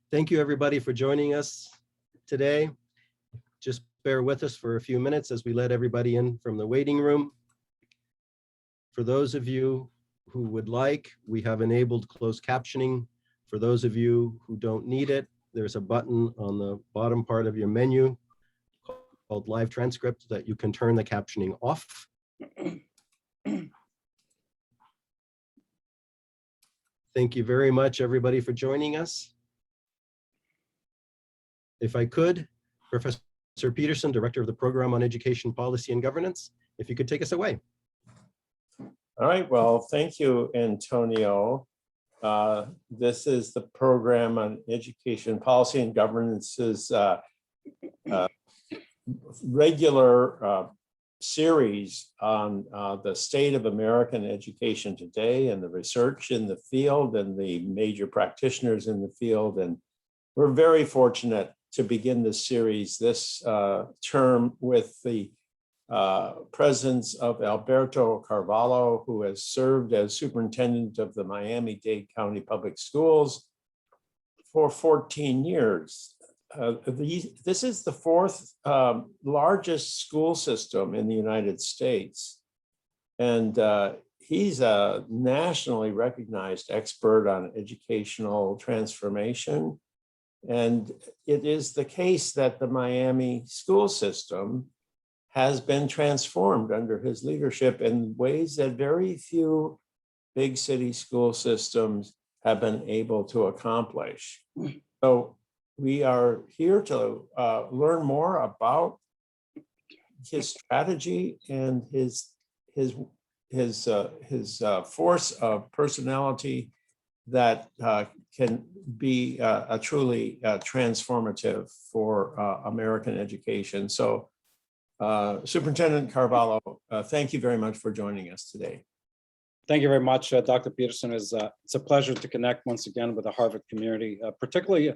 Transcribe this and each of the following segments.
Thank you, everybody, for joining us today. Just bear with us for a few minutes as we let everybody in from the waiting room. For those of you who would like, we have enabled closed captioning. For those of you who don't need it, there's a button on the bottom part of your menu called Live Transcript that you can turn the captioning off. Thank you very much, everybody, for joining us. If I could, Professor Peterson, Director of the Program on Education Policy and Governance, if you could take us away. All right, well, thank you, Antonio. This is the Program on Education Policy and Governance's regular series on the state of American education today and the research in the field and the major practitioners in the field. And we're very fortunate to begin this series this term with the presence of Alberto Carvalho, who has served as superintendent of the Miami-Dade County Public Schools for 14 years. This is the fourth largest school system in the United States. And he's a nationally recognized expert on educational transformation. And it is the case that the Miami school system has been transformed under his leadership in ways that very few big city school systems have been able to accomplish. So we are here to learn more about his strategy and his force of personality that can be a truly transformative for American education. So Superintendent Carvalho, thank you very much for joining us today. Thank you very much, Dr. Peterson. It's a pleasure to connect once again with the Harvard community, particularly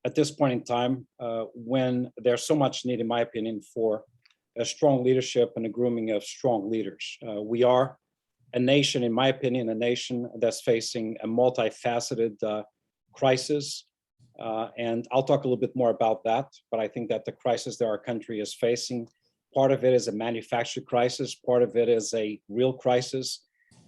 at this point in time when there's so much need, in my opinion, for a strong leadership and a grooming of strong leaders. We are a nation, in my opinion, a nation that's facing a multifaceted crisis. And I'll talk a little bit more about that, but I think that the crisis that our country is facing, part of it is a manufactured crisis, part of it is a real crisis.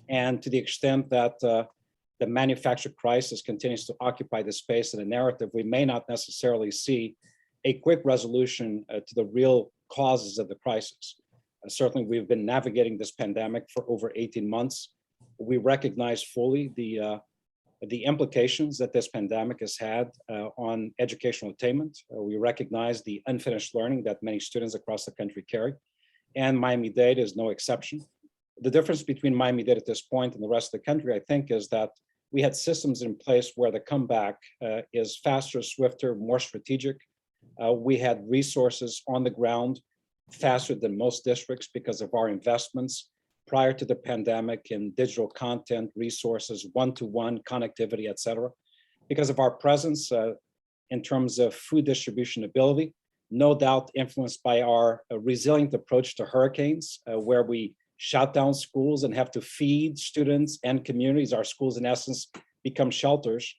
And to the extent that the manufactured crisis continues to occupy the space and the narrative, we may not necessarily see a quick resolution to the real causes of the crisis. Certainly, we've been navigating this pandemic for over 18 months. We recognize fully the implications that this pandemic has had on educational attainment. We recognize the unfinished learning that many students across the country carry, and Miami-Dade is no exception. The difference between Miami-Dade at this point and the rest of the country, I think, is that we had systems in place where the comeback is faster, swifter, more strategic. We had resources on the ground faster than most districts because of our investments prior to the pandemic in digital content, resources, one-to-one connectivity, et cetera. Because of our presence in terms of food distribution ability, no doubt influenced by our resilient approach to hurricanes, where we shut down schools and have to feed students and communities. Our schools, in essence, become shelters.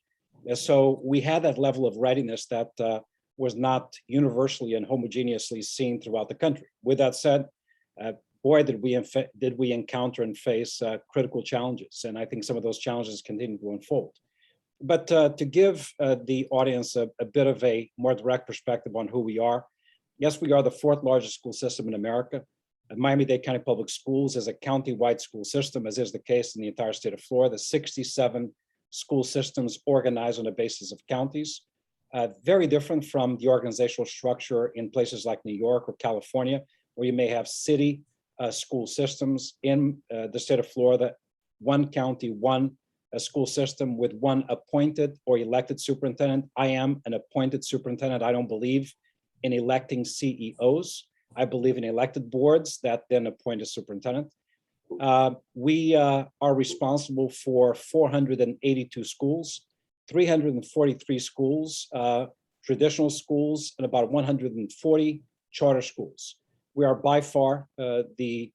So we had that level of readiness that was not universally and homogeneously seen throughout the country. With that said, boy, did we encounter and face critical challenges. And I think some of those challenges continue to unfold. But to give the audience a bit of a more direct perspective on who we are, yes, we are the fourth largest school system in America. Miami-Dade County Public Schools is a county-wide school system, as is the case in the entire state of Florida. 67 school systems organized on the basis of counties. Very different from the organizational structure in places like New York or California, where you may have city school systems. In the state of Florida, one county, one school system with one appointed or elected superintendent. I am an appointed superintendent. I don't believe in electing CEOs. I believe in elected boards that then appoint a superintendent. We are responsible for 482 schools, 343 schools, traditional schools, and about 140 charter schools. We are by far the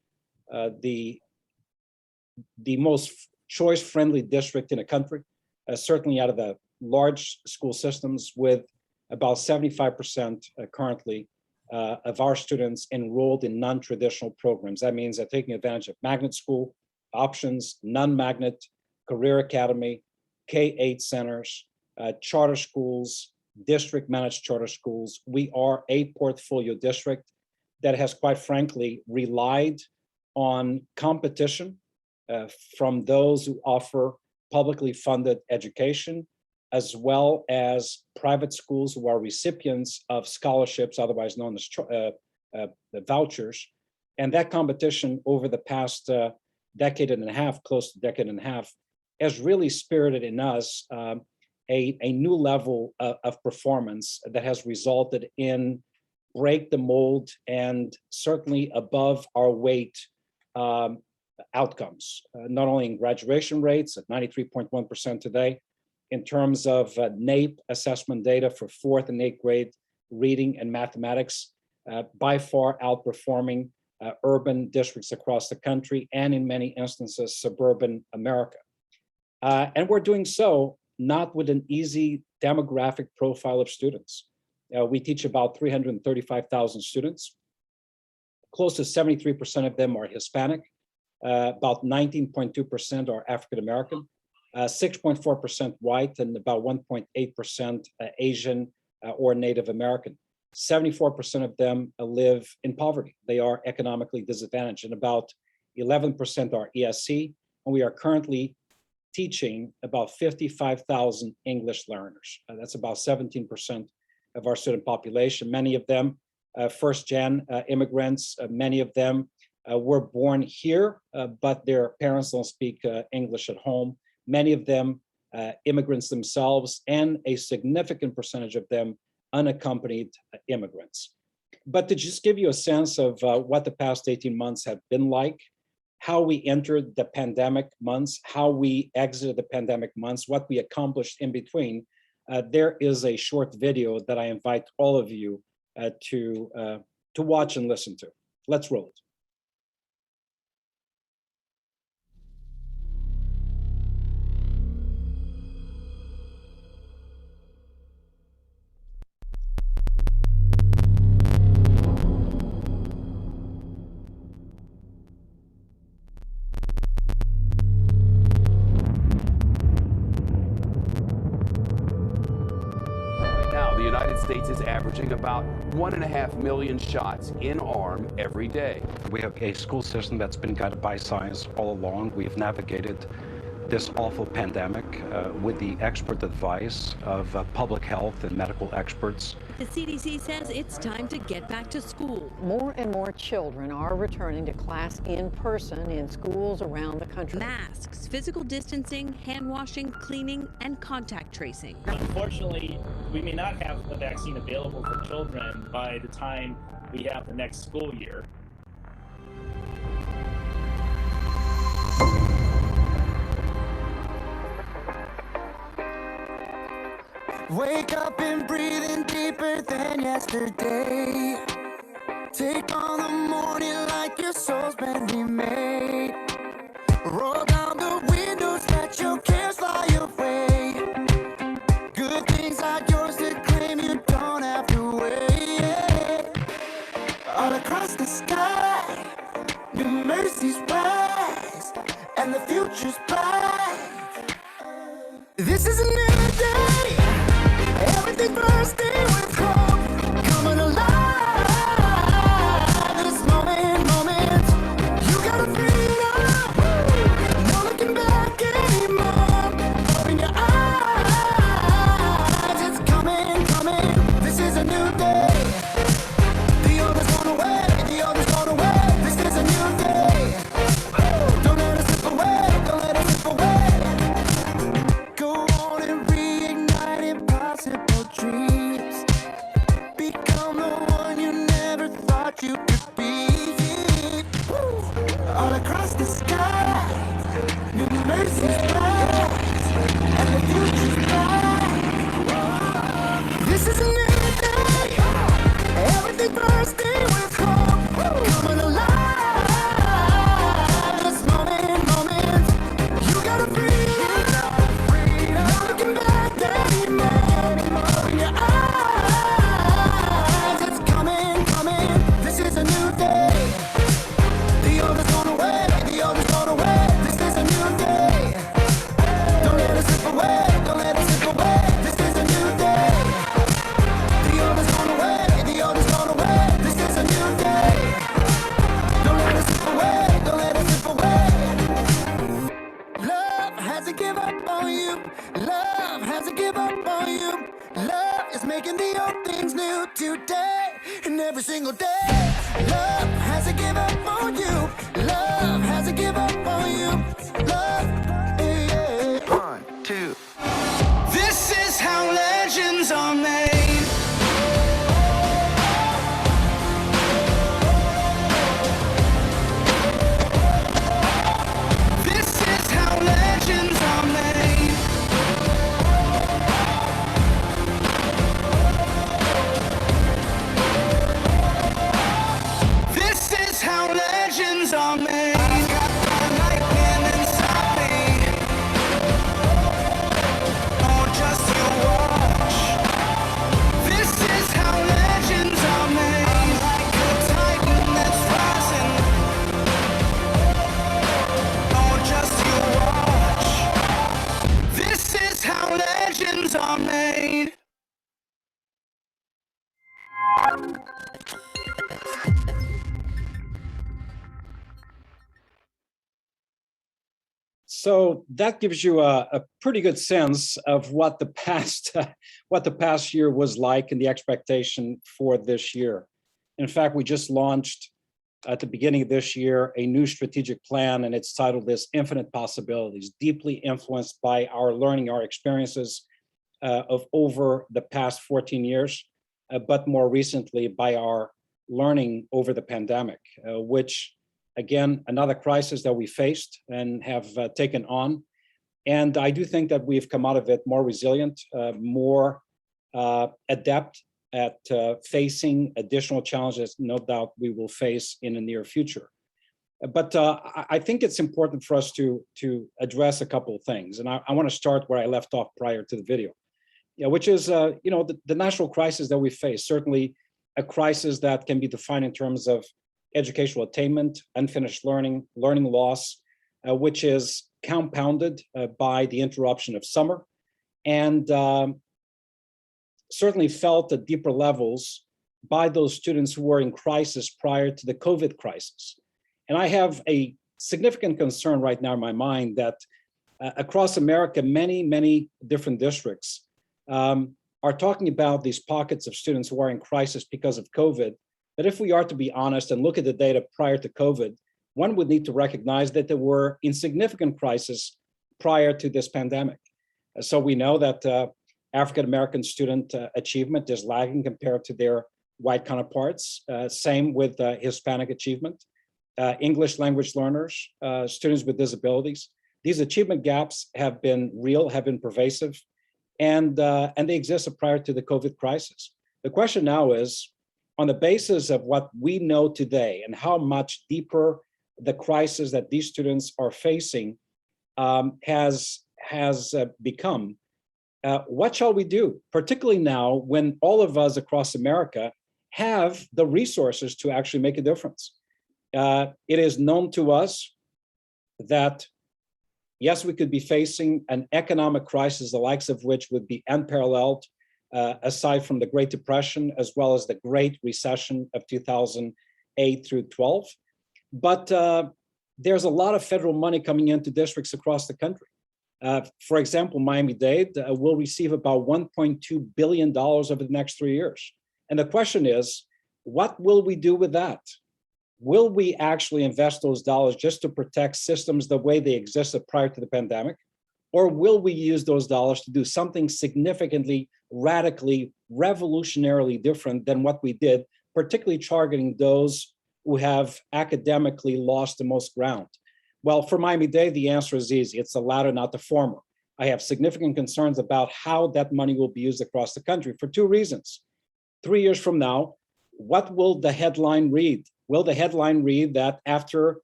most choice-friendly district in the country, certainly out of the large school systems with about 75% currently of our students enrolled in non-traditional programs. That means they're taking advantage of magnet school options, non-magnet, career academy, K-8 centers, charter schools, district managed charter schools. We are a portfolio district that has, quite frankly, relied on competition from those who offer publicly funded education, as well as private schools who are recipients of scholarships, otherwise known as the vouchers. And that competition over the past decade and a half, close to decade and a half, has really spirited in us a new level of performance that has resulted in break the mold and certainly above our weight outcomes, not only in graduation rates at 93.1% today, in terms of NAEP assessment data for 4th and 8th grade reading and mathematics, by far outperforming urban districts across the country and in many instances, suburban America. And we're doing so not with an easy demographic profile of students. We teach about 335,000 students. Close to 73% of them are Hispanic. About 19.2% are African-American, 6.4% white, and about 1.8% Asian or Native American. 74% of them live in poverty. They are economically disadvantaged, and about 11% are ESC. And we are currently teaching about 55,000 English learners. That's about 17% of our student population. Many of them first-gen immigrants. Many of them were born here, but their parents don't speak English at home. Many of them immigrants themselves, and a significant percentage of them unaccompanied immigrants. But to just give you a sense of what the past 18 months have been like, how we entered the pandemic months, how we exited the pandemic months, what we accomplished in between, there is a short video that I invite all of you to watch and listen to. Let's roll it. The United States is averaging about 1.5 million shots in arm every day. We have a school system that's been guided by science all along. We've navigated this awful pandemic with the expert advice of public health and medical experts. The CDC says it's time to get back to school. More and more children are returning to class in person in schools around the country. Masks, physical distancing, hand washing, cleaning, and contact tracing. Unfortunately, we may not have a vaccine available for children by the time we have the next school year. Wake up and breathe in deeper than yesterday. Take on the morning like your soul's been remade. Roll down the windows, let your cares fly away. Good things are yours to claim, you don't have to wait. All across the sky, new mercies rise, and the future's bright. This is a new day. Everything bursting with hope, coming alive. This moment, you got a freedom. Love hasn't given up on you. Love is making the old things new today and every single day. Love hasn't given up on you. Love hasn't given up on you. Love, yeah. 1, 2. This is how legends are made. This is how legends are made. This is how legends are made. I got the lightning inside me. Oh, just you watch. This is how legends are made. I'm like a titan that's rising. Oh, just you watch. This is how legends are made. So that gives you a pretty good sense of what the past year was like and the expectation for this year. In fact, we just launched at the beginning of this year a new strategic plan, and it's titled this Infinite Possibilities, deeply influenced by our learning, our experiences of over the past 14 years, but more recently by our learning over the pandemic, which again, another crisis that we faced and have taken on. And I do think that we've come out of it more resilient, more adept at facing additional challenges, no doubt we will face in the near future. But I think it's important for us to address a couple of things. And I want to start where I left off prior to the video, which is the national crisis that we face, certainly a crisis that can be defined in terms of educational attainment, unfinished learning, learning loss, which is compounded by the interruption of summer, and certainly felt at deeper levels by those students who were in crisis prior to the COVID crisis. And I have a significant concern right now in my mind that across America, many different districts are talking about these pockets of students who are in crisis because of COVID. But if we are to be honest and look at the data prior to COVID, one would need to recognize that there were insignificant crises prior to this pandemic. So we know that African-American student achievement is lagging compared to their white counterparts. Same with Hispanic achievement. English language learners, students with disabilities. These achievement gaps have been real, have been pervasive, and they existed prior to the COVID crisis. The question now is, on the basis of what we know today and how much deeper the crisis that these students are facing has become, what shall we do? Particularly now when all of us across America have the resources to actually make a difference. It is known to us that, yes, we could be facing an economic crisis, the likes of which would be unparalleled, aside from the Great Depression, as well as the Great Recession of 2008 through 12. But there's a lot of federal money coming into districts across the country. For example, Miami-Dade will receive about $1.2 billion over the next 3 years. And the question is, what will we do with that? Will we actually invest those dollars just to protect systems the way they existed prior to the pandemic? Or will we use those dollars to do something significantly, radically, revolutionarily different than what we did, particularly targeting those who have academically lost the most ground? Well, for Miami-Dade, the answer is easy. It's the latter, not the former. I have significant concerns about how that money will be used across the country for two reasons. 3 years from now, what will the headline read? Will the headline read that after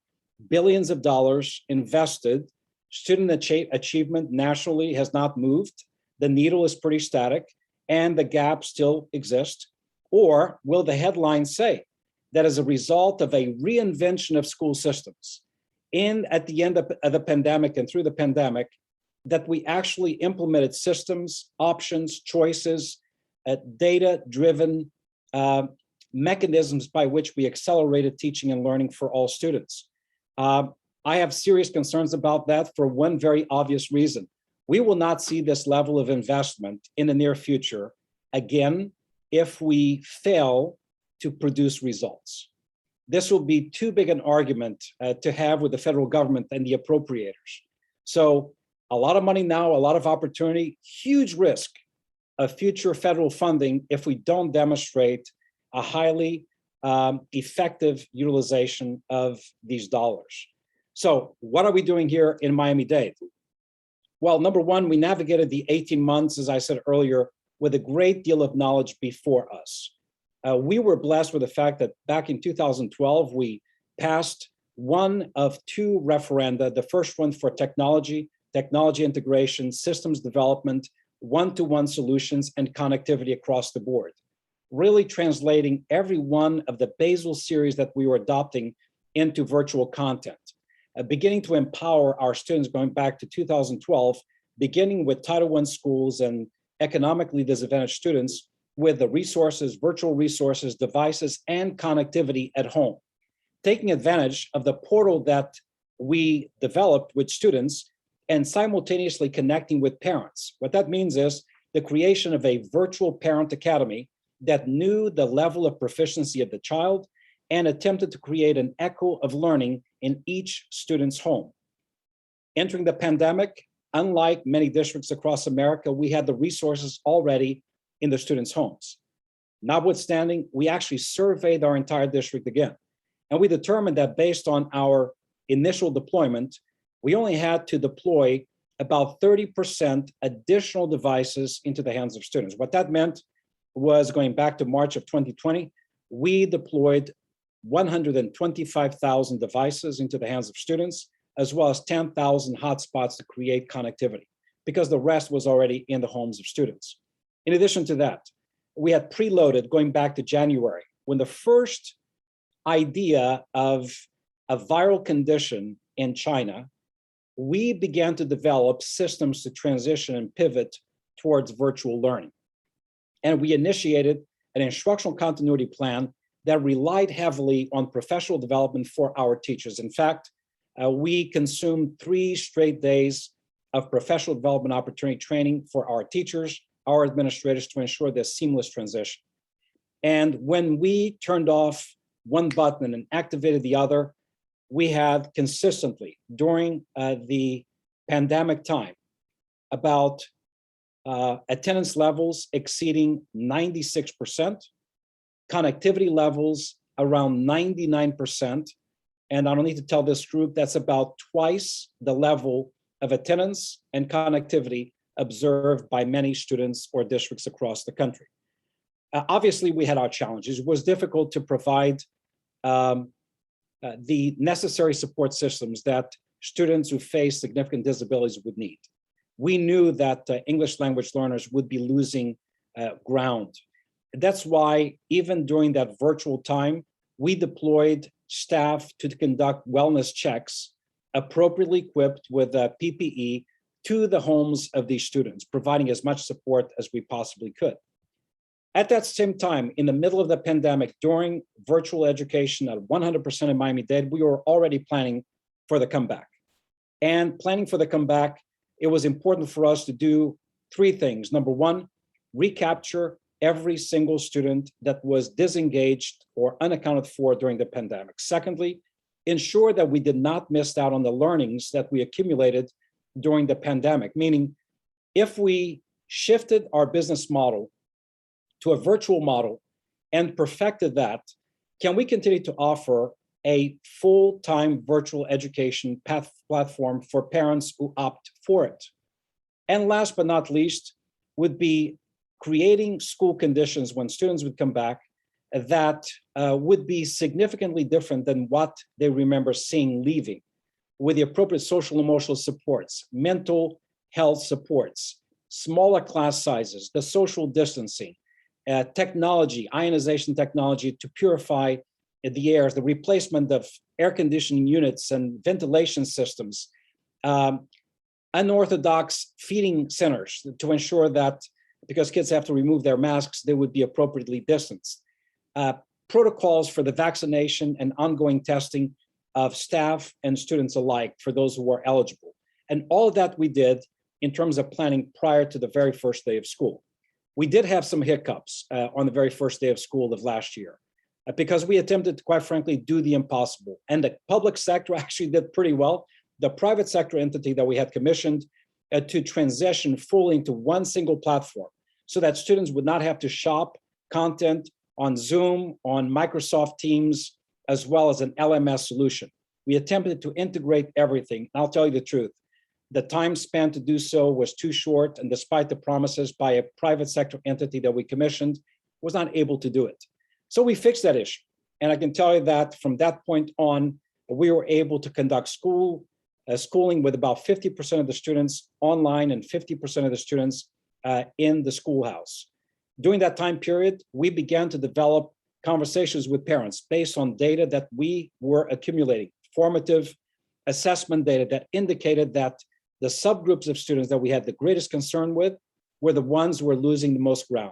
billions of dollars invested, student achievement nationally has not moved, the needle is pretty static, and the gap still exists? Or will the headline say that as a result of a reinvention of school systems, at the end of the pandemic and through the pandemic, that we actually implemented systems, options, choices, data-driven mechanisms by which we accelerated teaching and learning for all students? I have serious concerns about that for one very obvious reason. We will not see this level of investment in the near future again if we fail to produce results. This will be too big an argument to have with the federal government and the appropriators. So a lot of money now, a lot of opportunity, huge risk of future federal funding if we don't demonstrate a highly effective utilization of these dollars. So what are we doing here in Miami-Dade? Well, number one, we navigated the 18 months, as I said earlier, with a great deal of knowledge before us. We were blessed with the fact that back in 2012, we passed one of two referenda, the first one for technology integration, systems development, one-to-one solutions, and connectivity across the board, really translating every one of the basal series that we were adopting into virtual content, beginning to empower our students going back to 2012, beginning with Title I schools and economically disadvantaged students with the resources, virtual resources, devices, and connectivity at home, taking advantage of the portal that we developed with students and simultaneously connecting with parents. What that means is the creation of a virtual parent academy that knew the level of proficiency of the child and attempted to create an echo of learning in each student's home. Entering the pandemic, unlike many districts across America, we had the resources already in the students' homes. Notwithstanding, we actually surveyed our entire district again, and we determined that based on our initial deployment, we only had to deploy about 30% additional devices into the hands of students. What that meant was, going back to March of 2020, we deployed 125,000 devices into the hands of students, as well as 10,000 hotspots to create connectivity, because the rest was already in the homes of students. In addition to that, we had preloaded, going back to January, when the first idea of a viral condition in China, we began to develop systems to transition and pivot towards virtual learning. And we initiated an instructional continuity plan that relied heavily on professional development for our teachers. In fact, we consumed 3 straight days of professional development opportunity training for our teachers, our administrators, to ensure this seamless transition. And when we turned off one button and activated the other, we had consistently, during the pandemic time, about attendance levels exceeding 96%, connectivity levels around 99%. And I don't need to tell this group, that's about twice the level of attendance and connectivity observed by many students or districts across the country. Obviously, we had our challenges. It was difficult to provide the necessary support systems that students who face significant disabilities would need. We knew that English language learners would be losing ground. That's why even during that virtual time, we deployed staff to conduct wellness checks appropriately equipped with PPE to the homes of these students, providing as much support as we possibly could. At that same time, in the middle of the pandemic, during virtual education at 100% in Miami-Dade, we were already planning for the comeback. And planning for the comeback, it was important for us to do 3 things. Number one, recapture every single student that was disengaged or unaccounted for during the pandemic. Secondly, ensure that we did not miss out on the learnings that we accumulated during the pandemic, meaning if we shifted our business model to a virtual model and perfected that, can we continue to offer a full-time virtual education platform for parents who opt for it? And last but not least would be creating school conditions when students would come back that would be significantly different than what they remember seeing leaving, with the appropriate social and emotional supports, mental health supports, smaller class sizes, the social distancing, technology, ionization technology to purify the air, the replacement of air conditioning units and ventilation systems, unorthodox feeding centers to ensure that, because kids have to remove their masks, they would be appropriately distanced. Protocols for the vaccination and ongoing testing of staff and students alike for those who are eligible. And all of that we did in terms of planning prior to the very first day of school. We did have some hiccups on the very first day of school of last year because we attempted to, quite frankly, do the impossible. And the public sector actually did pretty well. The private sector entity that we had commissioned to transition fully into one single platform so that students would not have to shop content on Zoom, on Microsoft Teams, as well as an LMS solution. We attempted to integrate everything. And I'll tell you the truth, the time spent to do so was too short, and despite the promises by a private sector entity that we commissioned, was not able to do it. So we fixed that issue. And I can tell you that from that point on, we were able to conduct schooling with about 50% of the students online and 50% of the students in the schoolhouse. During that time period, we began to develop conversations with parents based on data that we were accumulating, formative assessment data that indicated that the subgroups of students that we had the greatest concern with were the ones who were losing the most ground.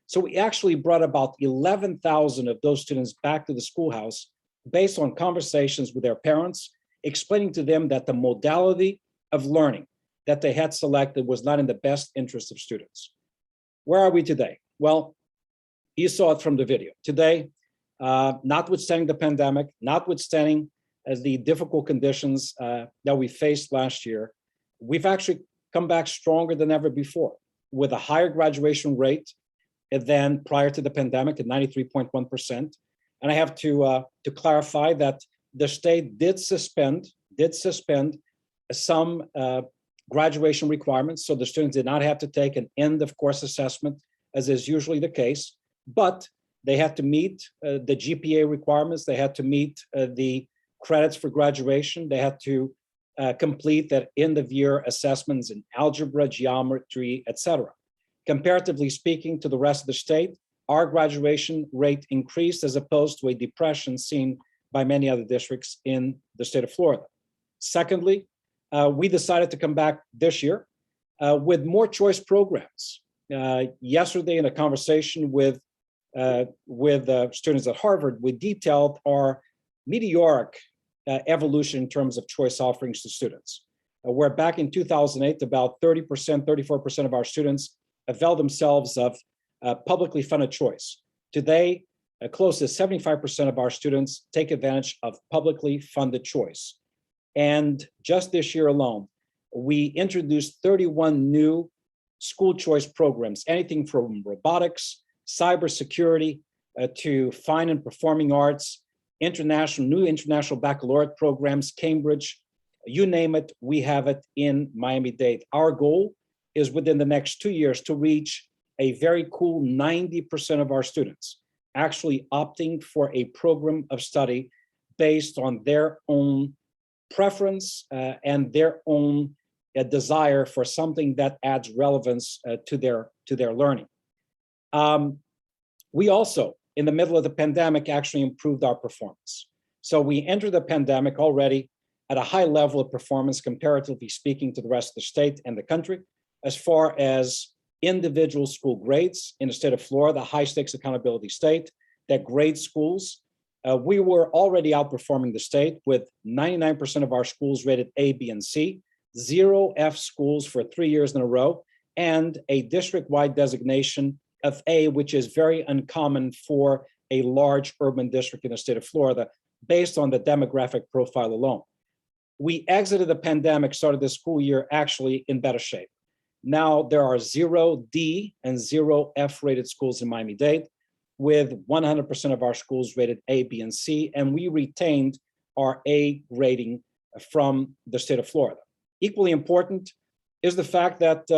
So we actually brought about 11,000 of those students back to the schoolhouse based on conversations with their parents, explaining to them that the modality of learning that they had selected was not in the best interest of students. Where are we today? Well, you saw it from the video. Today, notwithstanding the pandemic, notwithstanding the difficult conditions that we faced last year, we've actually come back stronger than ever before with a higher graduation rate than prior to the pandemic at 93.1%. And I have to clarify that the state did suspend some graduation requirements. So the students did not have to take an end of course assessment, as is usually the case, but they had to meet the GPA requirements. They had to meet the credits for graduation. They had to complete that end of year assessments in algebra, geometry, etc. Comparatively speaking to the rest of the state, our graduation rate increased as opposed to a depression seen by many other districts in the state of Florida. Secondly, we decided to come back this year with more choice programs. Yesterday, in a conversation with students at Harvard, we detailed our meteoric evolution in terms of choice offerings to students. Where back in 2008, about 30%, 34% of our students availed themselves of publicly funded choice. Today, close to 75% of our students take advantage of publicly funded choice. And just this year alone, we introduced 31 new school choice programs, anything from robotics, cybersecurity, to fine and performing arts, new international baccalaureate programs, Cambridge, you name it, we have it in Miami-Dade. Our goal is within the next 2 years to reach a very cool 90% of our students actually opting for a program of study based on their own preference and their own desire for something that adds relevance to their learning. We also, in the middle of the pandemic, actually improved our performance. So we entered the pandemic already at a high level of performance, comparatively speaking, to the rest of the state and the country, as far as individual school grades in the state of Florida, a high stakes accountability state that grades schools. We were already outperforming the state with 99% of our schools rated A, B, and C, 0 F schools for 3 years in a row, and a district-wide designation of A, which is very uncommon for a large urban district in the state of Florida, based on the demographic profile alone. We exited the pandemic, started this school year actually in better shape. Now there are 0 D and 0 F rated schools in Miami-Dade, with 100% of our schools rated A, B, and C, and we retained our A rating from the state of Florida. Equally important is the fact that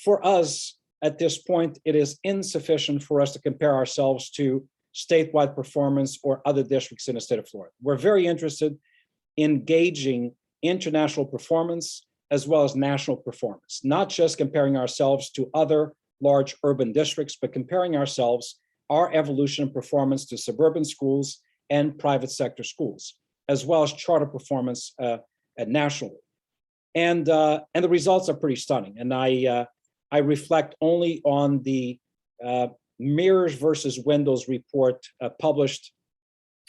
for us at this point, it is insufficient for us to compare ourselves to statewide performance or other districts in the state of Florida. We're very interested in gauging international performance as well as national performance, not just comparing ourselves to other large urban districts, but comparing ourselves, our evolution and performance to suburban schools and private sector schools, as well as charter performance nationally. And the results are pretty stunning. And I reflect only on the Mirrors versus Windows report published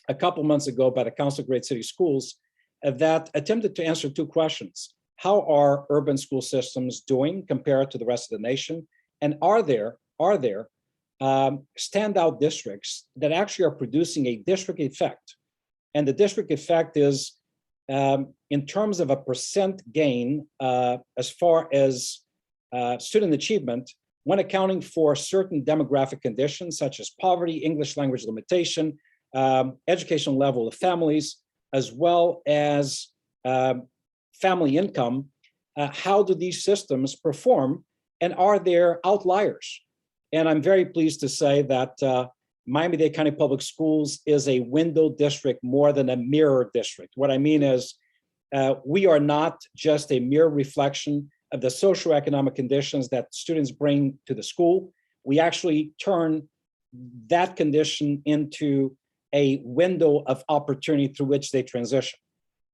a couple months ago by the Council of Great City Schools that attempted to answer two questions. how are urban school systems doing compared to the rest of the nation? And are there standout districts that actually are producing a district effect? And the district effect is in terms of a percent gain as far as student achievement, when accounting for certain demographic conditions such as poverty, English language limitation, educational level of families, as well as family income, how do these systems perform, and are there outliers? And I'm very pleased to say that Miami-Dade County Public Schools is a window district more than a mirror district. What I mean is we are not just a mere reflection of the socioeconomic conditions that students bring to the school. We actually turn that condition into a window of opportunity through which they transition,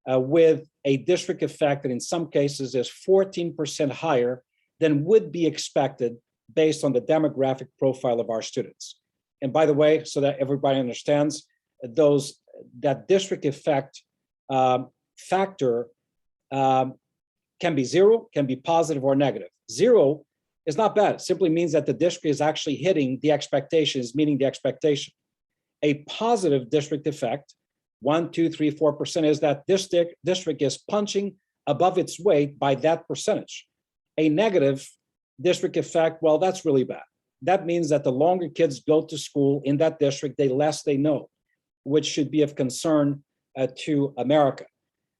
with a district effect that in some cases is 14% higher than would be expected based on the demographic profile of our students. And by the way, so that everybody understands, that district effect factor can be zero, can be positive or negative. Zero is not bad. It simply means that the district is actually hitting the expectations, meeting the expectation. A positive district effect, 1, 2, 3, 4%, is that this district is punching above its weight by that percentage. A negative district effect, well, that's really bad. That means that the longer kids go to school in that district, the less they know, which should be of concern to America.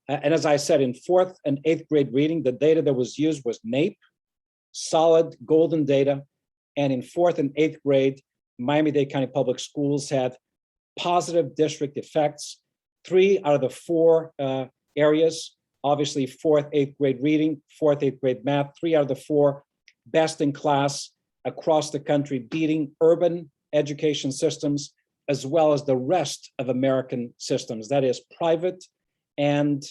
And as I said, in 4th and 8th grade reading, the data that was used was NAEP, solid golden data. And in 4th and 8th grade, Miami-Dade County Public Schools had positive district effects. 3 out of the 4 areas, obviously 4th, 8th grade reading, 4th, 8th grade math, 3 out of the 4 best in class across the country, beating urban education systems, as well as the rest of American systems, that is private and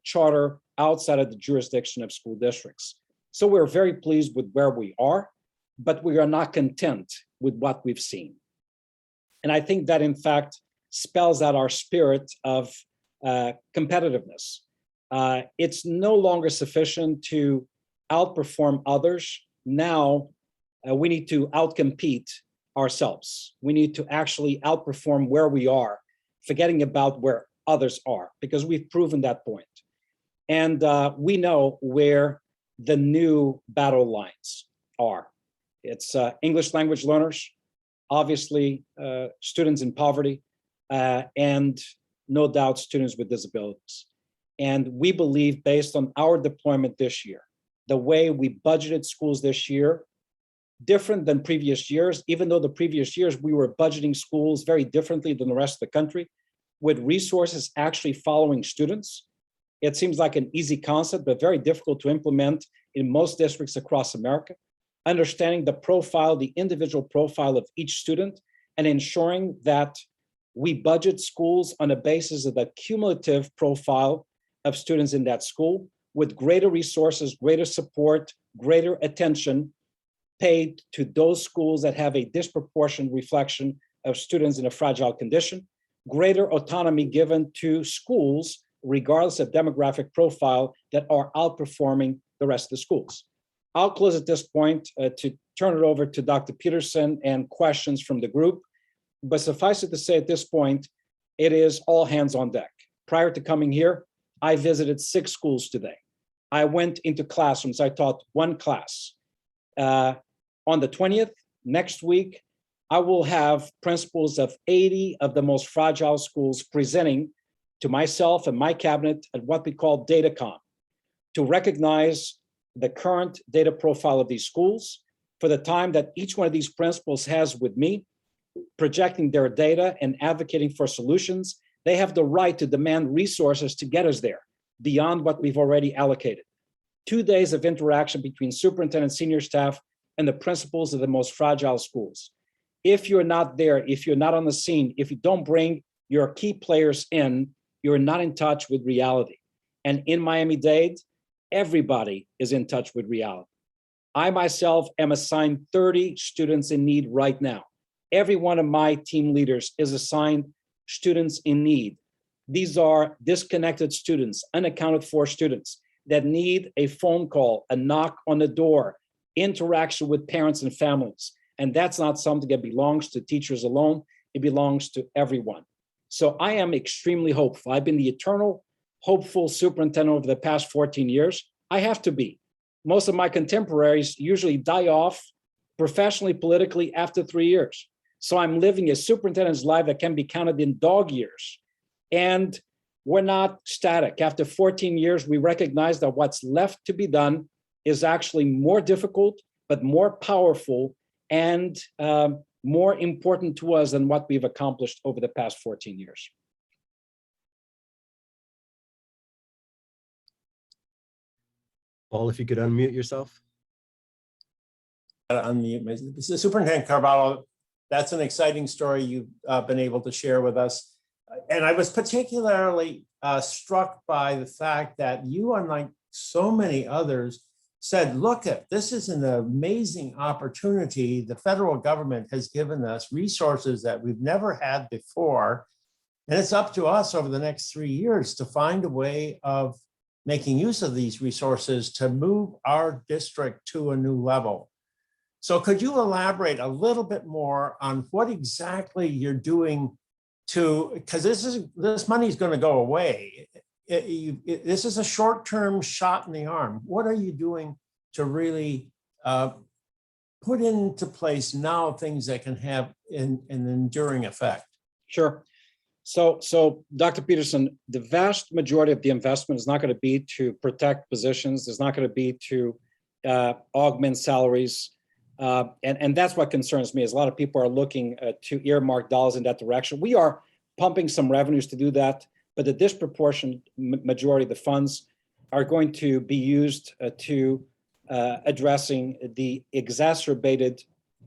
charter outside of the jurisdiction of school districts. So we're very pleased with where we are, but we are not content with what we've seen. And I think that in fact spells out our spirit of competitiveness. It's no longer sufficient to outperform others. Now we need to outcompete ourselves. We need to actually outperform where we are, forgetting about where others are, because we've proven that point. And we know where the new battle lines are. It's English language learners, obviously students in poverty, and no doubt students with disabilities. And we believe, based on our deployment this year, the way we budgeted schools this year, different than previous years, even though the previous years we were budgeting schools very differently than the rest of the country, with resources actually following students. It seems like an easy concept, but very difficult to implement in most districts across America. Understanding the profile, the individual profile of each student, and ensuring that we budget schools on a basis of the cumulative profile of students in that school, with greater resources, greater support, greater attention paid to those schools that have a disproportionate reflection of students in a fragile condition, greater autonomy given to schools, regardless of demographic profile, that are outperforming the rest of the schools. I'll close at this point to turn it over to Dr. Peterson and questions from the group. But suffice it to say at this point, it is all hands on deck. Prior to coming here, I visited 6 schools today. I went into classrooms. I taught 1 class. On the 20th, next week, I will have principals of 80 of the most fragile schools presenting to myself and my cabinet at what we call DataCon, to recognize the current data profile of these schools for the time that each one of these principals has with me, projecting their data and advocating for solutions. They have the right to demand resources to get us there beyond what we've already allocated. 2 days of interaction between superintendent, senior staff, and the principals of the most fragile schools. If you're not there, if you're not on the scene, if you don't bring your key players in, you're not in touch with reality. And in Miami-Dade, everybody is in touch with reality. I myself am assigned 30 students in need right now. Every one of my team leaders is assigned students in need. These are disconnected students, unaccounted for students that need a phone call, a knock on the door, interaction with parents and families. And that's not something that belongs to teachers alone. It belongs to everyone. So I am extremely hopeful. I've been the eternal hopeful superintendent over the past 14 years. I have to be. Most of my contemporaries usually die off professionally, politically after 3 years. So I'm living a superintendent's life that can be counted in dog years. And we're not static. After 14 years, we recognize that what's left to be done is actually more difficult, but more powerful and more important to us than what we've accomplished over the past 14 years. Paul, if you could unmute yourself. Unmute. This is Superintendent Carvalho. That's an exciting story you've been able to share with us. And I was particularly struck by the fact that you, unlike so many others, said, look, this is an amazing opportunity. The federal government has given us resources that we've never had before. And it's up to us over the next 3 years to find a way of making use of these resources to move our district to a new level. So could you elaborate a little bit more on what exactly you're doing because this money is going to go away. This is a short-term shot in the arm. What are you doing to really put into place now things that can have an enduring effect? Sure. So Dr. Peterson, the vast majority of the investment is not going to be to protect positions. It's not going to be to augment salaries. And that's what concerns me, is a lot of people are looking to earmark dollars in that direction. We are pumping some revenues to do that, but the disproportionate majority of the funds are going to be used to addressing the exacerbated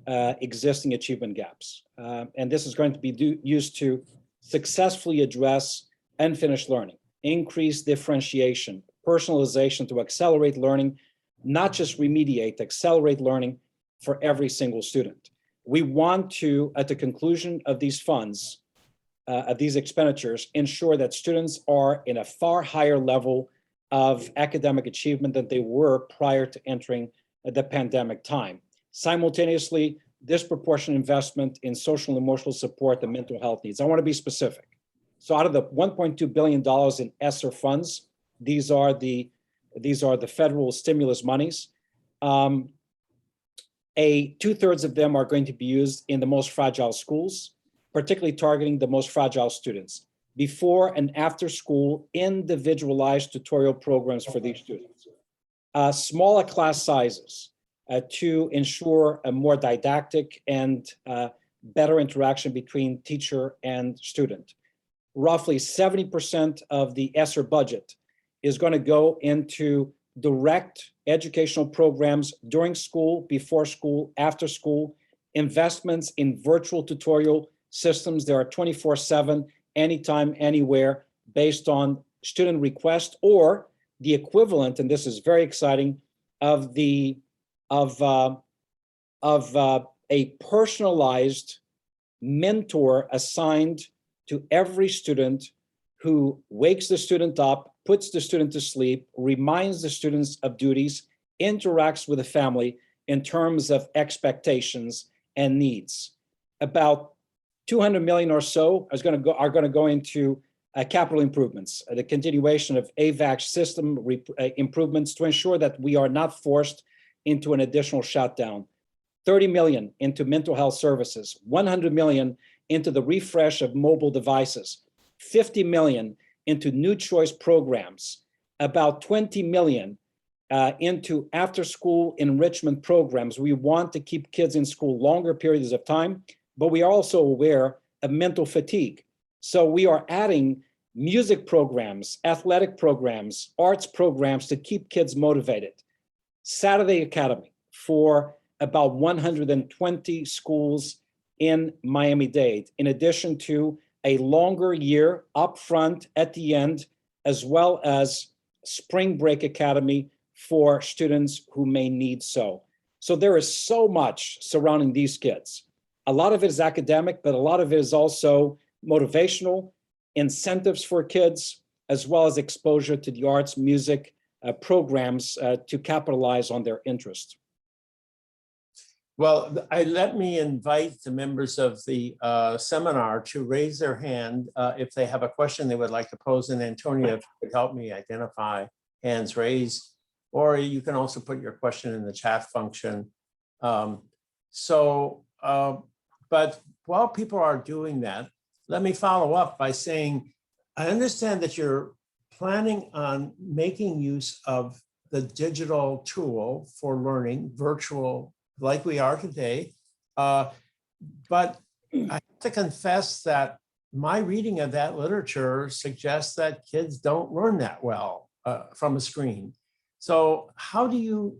existing achievement gaps. And this is going to be used to successfully address unfinished learning, increase differentiation, personalization to accelerate learning, not just remediate, accelerate learning for every single student. We want to, at the conclusion of these funds, of these expenditures, ensure that students are in a far higher level of academic achievement than they were prior to entering the pandemic time. Simultaneously, disproportionate investment in social and emotional support and mental health needs. I want to be specific. So out of the $1.2 billion in ESSER funds, these are the federal stimulus monies. 2/3 of them are going to be used in the most fragile schools, particularly targeting the most fragile students. Before and after school, individualized tutorial programs for these students. Smaller class sizes to ensure a more didactic and better interaction between teacher and student. Roughly 70% of the ESSER budget is going to go into direct educational programs during school, before school, after school, investments in virtual tutorial systems. There are 24/7, anytime, anywhere, based on student request or the equivalent, and this is very exciting, of a personalized mentor assigned to every student who wakes the student up, puts the student to sleep, reminds the students of duties, interacts with the family in terms of expectations and needs. About 200 million or so are going to go into capital improvements, the continuation of AVAC system improvements to ensure that we are not forced into an additional shutdown. 30 million into mental health services, 100 million into the refresh of mobile devices, 50 million into new choice programs, about 20 million into after-school enrichment programs. We want to keep kids in school longer periods of time, but we are also aware of mental fatigue. So we are adding music programs, athletic programs, arts programs to keep kids motivated. Saturday Academy for about 120 schools in Miami-Dade, in addition to a longer year upfront at the end, as well as Spring Break Academy for students who may need so. So there is so much surrounding these kids. A lot of it is academic, but a lot of it is also motivational incentives for kids, as well as exposure to the arts, music programs to capitalize on their interest. Well, let me invite the members of the seminar to raise their hand if they have a question they would like to pose. And Antonia, if you could help me identify hands raised, or you can also put your question in the chat function. But while people are doing that, let me follow up by saying, I understand that you're planning on making use of the digital tool for learning, virtual, like we are today. But I have to confess that my reading of that literature suggests that kids don't learn that well from a screen. So how do you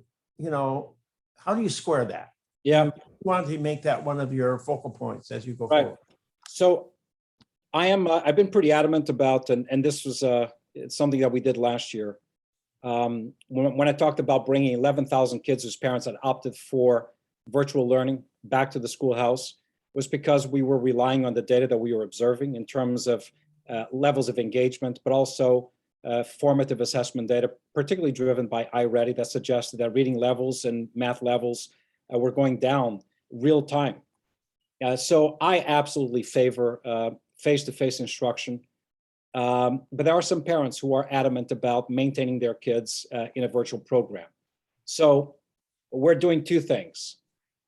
square that? Yeah. You want to make that one of your focal points as you go Right. forward. So I've been pretty adamant about, and this was it's something that we did last year. When I talked about bringing 11,000 kids whose parents had opted for virtual learning back to the schoolhouse, was because we were relying on the data that we were observing in terms of levels of engagement, but also formative assessment data, particularly driven by iReady, that suggested that reading levels and math levels were going down real time. So I absolutely favor face-to-face instruction. But there are some parents who are adamant about maintaining their kids in a virtual program. So we're doing two things.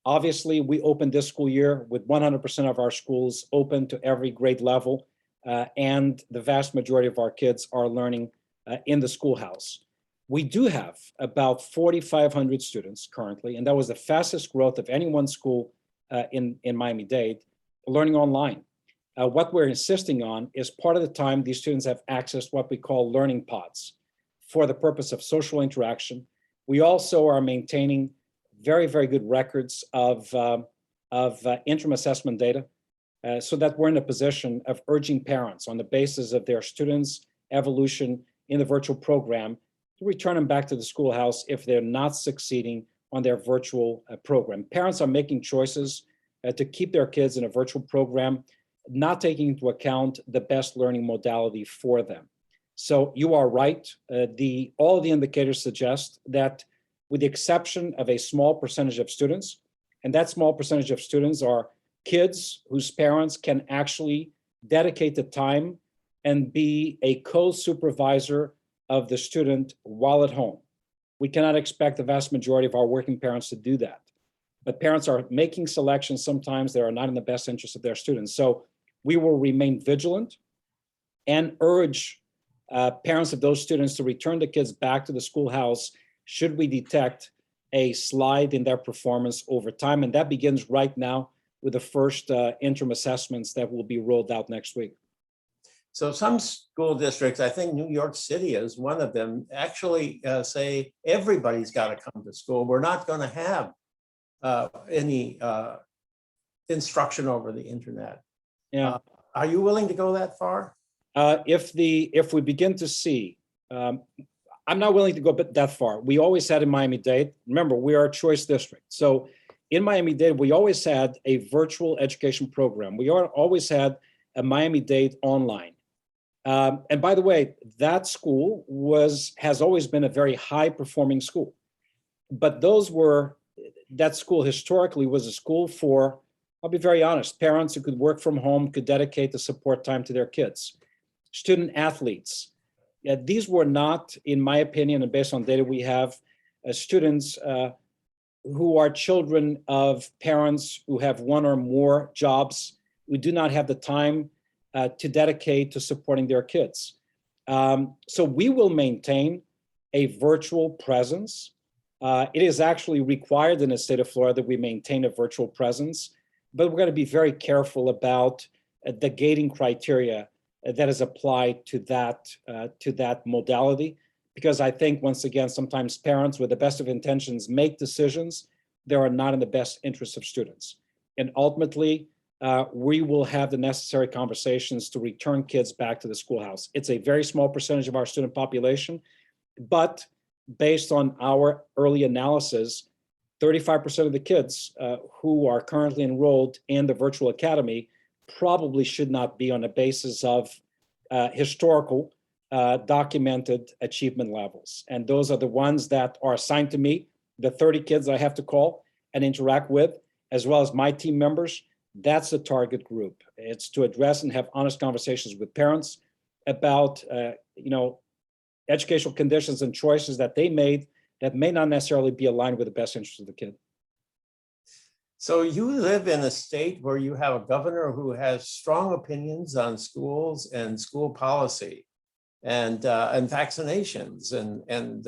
Obviously, we opened this school year with 100% of our schools open to every grade level, and the vast majority of our kids are learning in the schoolhouse. We do have about 4,500 students currently, and that was the fastest growth of any one school in Miami-Dade, learning online. What we're insisting on is part of the time these students have access to what we call learning pods for the purpose of social interaction. We also are maintaining very, very good records of interim assessment data so that we're in a position of urging parents on the basis of their students' evolution in the virtual program to return them back to the schoolhouse if they're not succeeding on their virtual program. Parents are making choices to keep their kids in a virtual program, not taking into account the best learning modality for them. So you are right. All the indicators suggest that with the exception of a small percentage of students, and that small percentage of students are kids whose parents can actually dedicate the time and be a co-supervisor of the student while at home. We cannot expect the vast majority of our working parents to do that. But parents are making selections sometimes that are not in the best interest of their students. So we will remain vigilant and urge parents of those students to return the kids back to the schoolhouse should we detect a slide in their performance over time. And that begins right now with the first interim assessments that will be rolled out next week. So some school districts, I think New York City is one of them, actually say everybody's got to come to school. We're not going to have any instruction over the internet. Yeah. Are you willing to go that far? If we begin to see, I'm not willing to go that far. We always had in Miami-Dade, remember, we are a choice district. So in Miami-Dade, we always had a virtual education program. We always had a Miami-Dade online. And by the way, that school has always been a very high performing school. But that school historically was a school for, I'll be very honest, parents who could work from home, could dedicate the support time to their kids. Student athletes. These were not, in my opinion, and based on data we have, students who are children of parents who have one or more jobs, who do not have the time to dedicate to supporting their kids. So we will maintain a virtual presence. It is actually required in the state of Florida that we maintain a virtual presence, but we're going to be very careful about the gating criteria that is applied to that modality, because I think, once again, sometimes parents with the best of intentions make decisions that are not in the best interest of students. And ultimately, we will have the necessary conversations to return kids back to the schoolhouse. It's a very small percentage of our student population, but based on our early analysis, 35% of the kids who are currently enrolled in the virtual academy probably should not be on the basis of historical documented achievement levels. And those are the ones that are assigned to me, the 30 kids I have to call and interact with, as well as my team members. That's the target group. It's to address and have honest conversations with parents about, educational conditions and choices that they made that may not necessarily be aligned with the best interest of the kid. So you live in a state where you have a governor who has strong opinions on schools and school policy and vaccinations and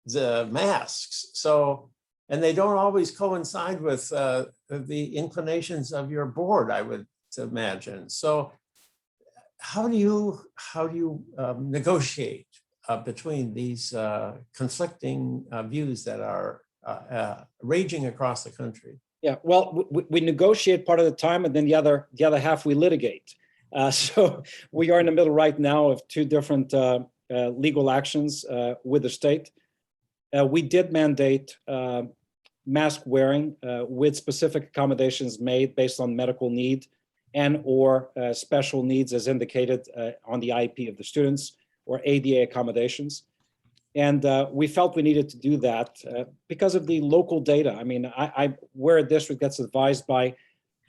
the masks. So, and they don't always coincide with the inclinations of your board, I would imagine. So how do you negotiate between these conflicting views that are raging across the country? Yeah, well, we negotiate part of the time, and then the other half we litigate. So we are in the middle right now of two different legal actions with the state. We did mandate mask wearing with specific accommodations made based on medical need and or special needs as indicated on the IEP of the students or ADA accommodations. And we felt we needed to do that because of the local data. I mean, we're a district that's advised by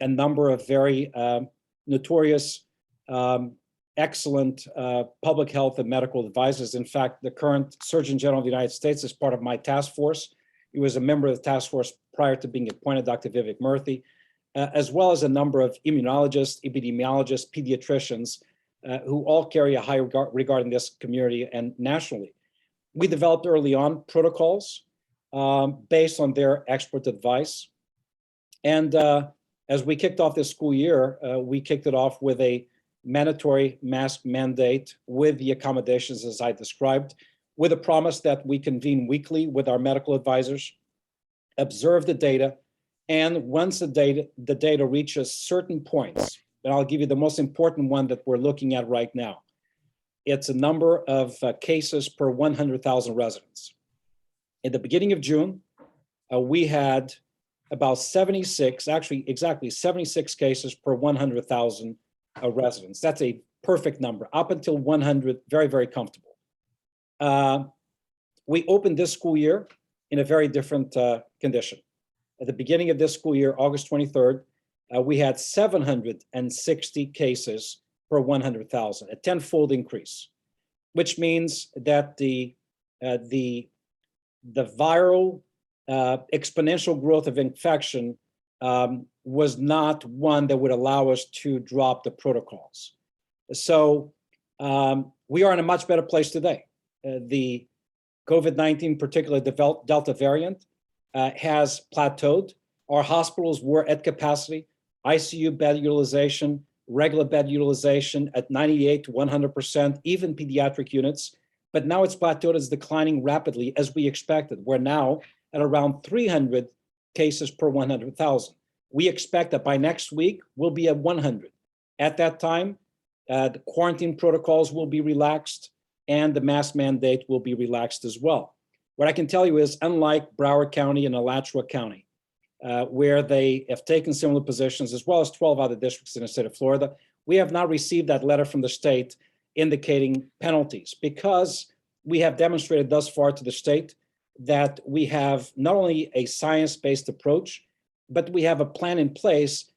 a number of very notorious, excellent public health and medical advisors. In fact, the current Surgeon General of the United States is part of my task force. He was a member of the task force prior to being appointed, Dr. Vivek Murthy, as well as a number of immunologists, epidemiologists, pediatricians, who all carry a high regard in this community and nationally. We developed early on protocols based on their expert advice. And as we kicked off this school year, we kicked it off with a mandatory mask mandate with the accommodations as I described, with a promise that we convene weekly with our medical advisors, observe the data, and once the data reaches certain points, and I'll give you the most important one that we're looking at right now. It's a number of cases per 100,000 residents. In the beginning of June, we had about 76, actually exactly 76 cases per 100,000 residents. That's a perfect number. Up until 100, very, very comfortable. We opened this school year in a very different condition. At the beginning of this school year, August 23rd, we had 760 cases per 100,000, a 10-fold increase, which means that the viral exponential growth of infection was not one that would allow us to drop the protocols. So we are in a much better place today. The COVID-19, particularly the Delta variant, has plateaued. Our hospitals were at capacity, ICU bed utilization, regular bed utilization at 98 to 100%, even pediatric units. But now it's plateaued, it's declining rapidly as we expected. We're now at around 300 cases per 100,000. We expect that by next week, we'll be at 100. At that time, the quarantine protocols will be relaxed and the mask mandate will be relaxed as well. What I can tell you is, unlike Broward County and Alachua County, where they have taken similar positions, as well as 12 other districts in the state of Florida, we have not received that letter from the state indicating penalties, because we have demonstrated thus far to the state that we have not only a science-based approach, but we have a plan in place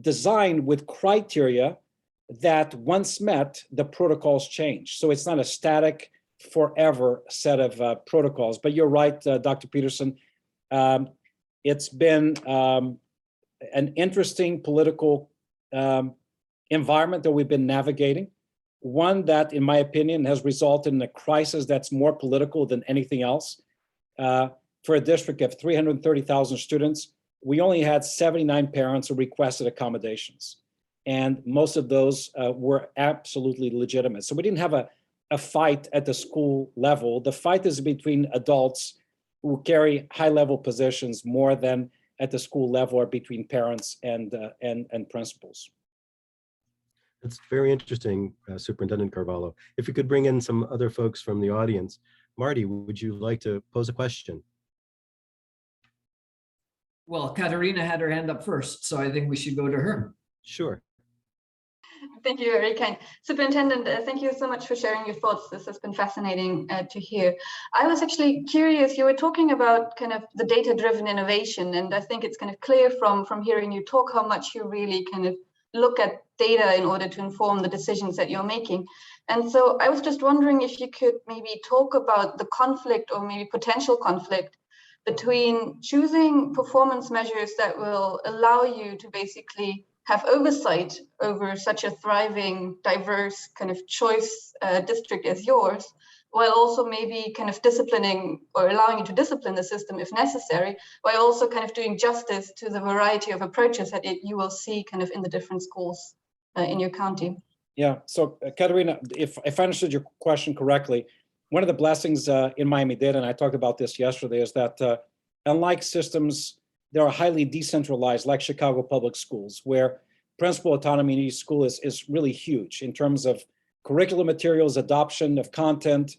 designed with criteria that once met, the protocols change. So it's not a static, forever set of protocols. But you're right, Dr. Peterson. It's been an interesting political environment that we've been navigating, one that, in my opinion, has resulted in a crisis that's more political than anything else. For a district of 330,000 students, we only had 79 parents who requested accommodations. And most of those were absolutely legitimate. So we didn't have a fight at the school level. The fight is between adults who carry high-level positions more than at the school level, or between parents and principals. That's very interesting, Superintendent Carvalho. If you could bring in some other folks from the audience. Marty, would you like to pose a question? Well, Katerina had her hand up first, so I think we should go to her. Sure. Thank you, very kind. Superintendent, thank you so much for sharing your thoughts. This has been fascinating to hear. I was actually curious, you were talking about kind of the data-driven innovation, and I think it's kind of clear from hearing you talk how much you really kind of look at data in order to inform the decisions that you're making. And so I was just wondering if you could maybe talk about the conflict or maybe potential conflict between choosing performance measures that will allow you to basically have oversight over such a thriving, diverse kind of choice district as yours, while also maybe kind of disciplining or allowing you to discipline the system if necessary, while also kind of doing justice to the variety of approaches that you will see kind of in the different schools in your county. Yeah, so Katerina, if I understood your question correctly, one of the blessings in Miami-Dade, and I talked about this yesterday, is that unlike systems that are highly decentralized, like Chicago Public Schools, where principal autonomy in each school is really huge in terms of curriculum materials, adoption of content,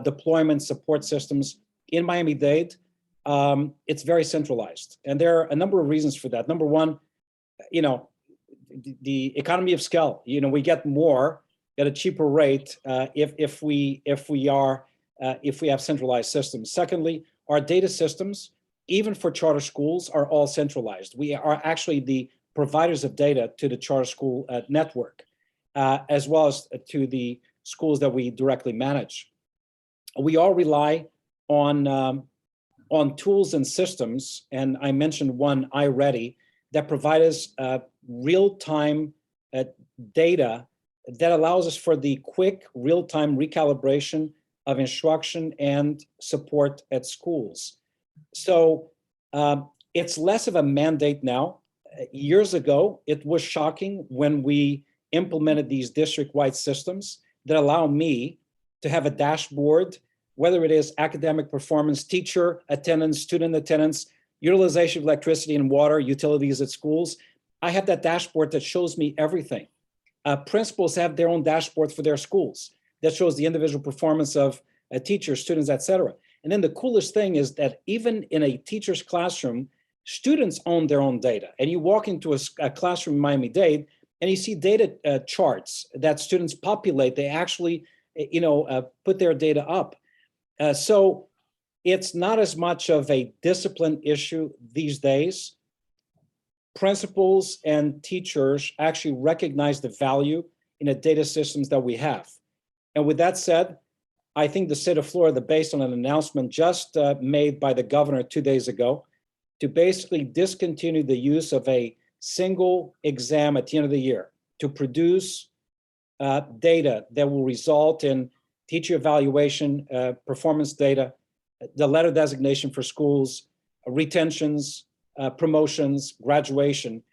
deployment, support systems. In Miami-Dade, it's very centralized. And there are a number of reasons for that. Number one, the economy of scale. We get more at a cheaper rate if we have centralized systems. Secondly, our data systems, even for charter schools, are all centralized. We are actually the providers of data to the charter school network, as well as to the schools that we directly manage. We all rely on tools and systems, and I mentioned one, iReady, that provide us real-time data that allows us for the quick real-time recalibration of instruction and support at schools. So it's less of a mandate now. Years ago, it was shocking when we implemented these district-wide systems that allow me to have a dashboard, whether it is academic performance, teacher attendance, student attendance, utilization of electricity and water, utilities at schools. I have that dashboard that shows me everything. Principals have their own dashboard for their schools that shows the individual performance of teachers, students, et cetera. And then the coolest thing is that even in a teacher's classroom, students own their own data. And you walk into a classroom in Miami-Dade and you see data charts that students populate. They actually, put their data up. So it's not as much of a discipline issue these days. Principals and teachers actually recognize the value in the data systems that we have. And with that said, I think the state of Florida, based on an announcement just made by the governor 2 days ago, to basically discontinue the use of a single exam at the end of the year to produce data that will result in teacher evaluation, performance data, the letter designation for schools, retentions, promotions, graduation,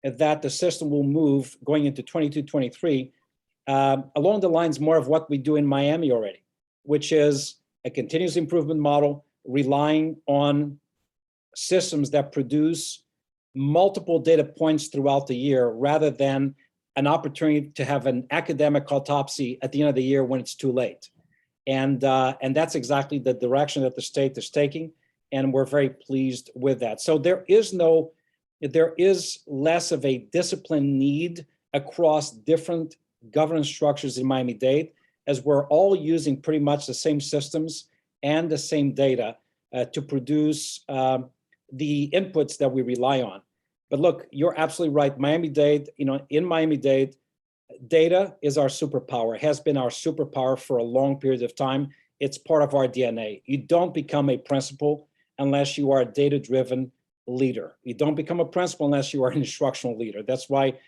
that the system will move going into 22-23 along the lines more of what we do in Miami already, which is a continuous improvement model relying on systems that produce multiple data points throughout the year rather than an opportunity to have an academic autopsy at the end of the year when it's too late. And that's exactly the direction that the state is taking, and we're very pleased with that. So there is less of a discipline need across different governance structures in Miami-Dade, as we're all using pretty much the same systems and the same data to produce the inputs that we rely on. But look, you're absolutely right. Miami-Dade, in Miami-Dade, data is our superpower, has been our superpower for a long period of time. It's part of our DNA. You don't become a principal unless you are a data-driven leader. You don't become a principal unless you are an instructional leader. That's why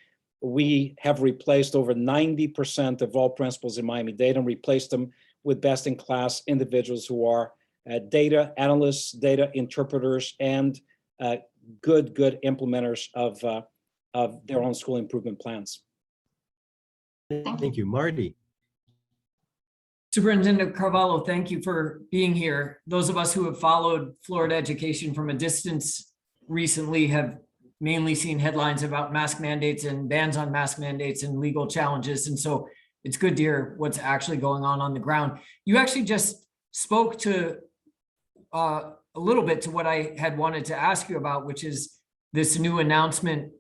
we have replaced over 90% of all principals in Miami-Dade and replaced them with best-in-class individuals who are data analysts, data interpreters, and good implementers of their own school improvement plans. Thank you, Marty. Superintendent Carvalho, thank you for being here. Those of us who have followed Florida education from a distance recently have mainly seen headlines about mask mandates and bans on mask mandates and legal challenges. And so it's good to hear what's actually going on the ground. You actually just spoke to a little bit to what I had wanted to ask you about, which is this new announcement